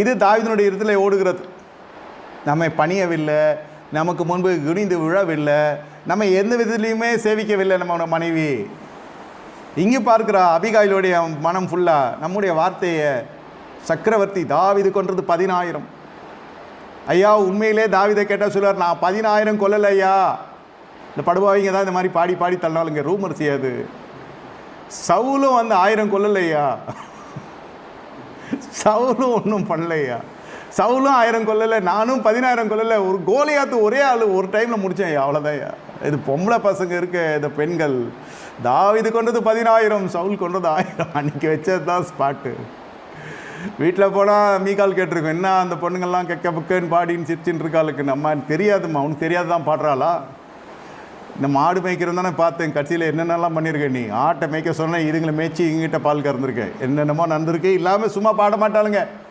இது தாவீதினுடைய இடத்துல ஓடுகிறது. நம்மை பணியவில்லை, நமக்கு முன்பு குனிந்து விழவில்லை, நம்ம எந்த விதத்துலையுமே சேவிக்கவில்லை நம்மளோட மனைவி. இங்கே பார்க்குறா அபிகாயிலுடைய மனம் ஃபுல்லாக நம்முடைய வார்த்தையை. சக்கரவர்த்தி தாவீது கொன்றது 10,000. ஐயா உண்மையிலே தாவீதை கேட்டால் சொல்லுவார், நான் 10,000 கொல்லலை ஐயா. இந்த படுபாவிங்க தான் இந்த மாதிரி பாடி பாடி தள்ளாளுங்க, ரூமர் செய்யாது. சவுலும் வந்து 1000 கொல்லலையா, சவுலும் ஒன்றும் பண்ணலையா, சவுலும் 1000 கொல்லலை, நானும் 10,000 கொல்லலை. ஒரு கோலியாத்து ஒரே ஆள் ஒரு டைமில் முடித்தேன் ஐயா, அவ்வளோதான். இது பொம்பளை பசங்க இருக்க இந்த பெண்கள். தாவீது கொண்டது 10,000, சவுல் கொண்டது 1000. அன்றைக்கி வச்சது தான் ஸ்பாட்டு. வீட்டில் போனால் மீகால் கேட்டிருக்கோம், என்ன அந்த பொண்ணுங்கள்லாம் கெக்க புக்கன்னு பாடின்னு சிரிச்சின்னு இருக்காளுக்கு. நம்ம தெரியாதும்மா, அவனுக்கு தெரியாது தான் பாடுறாளா. இந்த மாடு மேய்க்கிறது தானே பார்த்தேன், கட்சியில் என்னென்னலாம் பண்ணியிருக்கேன். நீ ஆட்டை மேய்க்க சொன்னேன், இதுங்களை மேய்ச்சி இங்கிட்ட பால் கறந்துருக்கேன், என்னென்னமோ நடந்திருக்கு. இல்லாமல் சும்மா பாட மாட்டாளுங்க.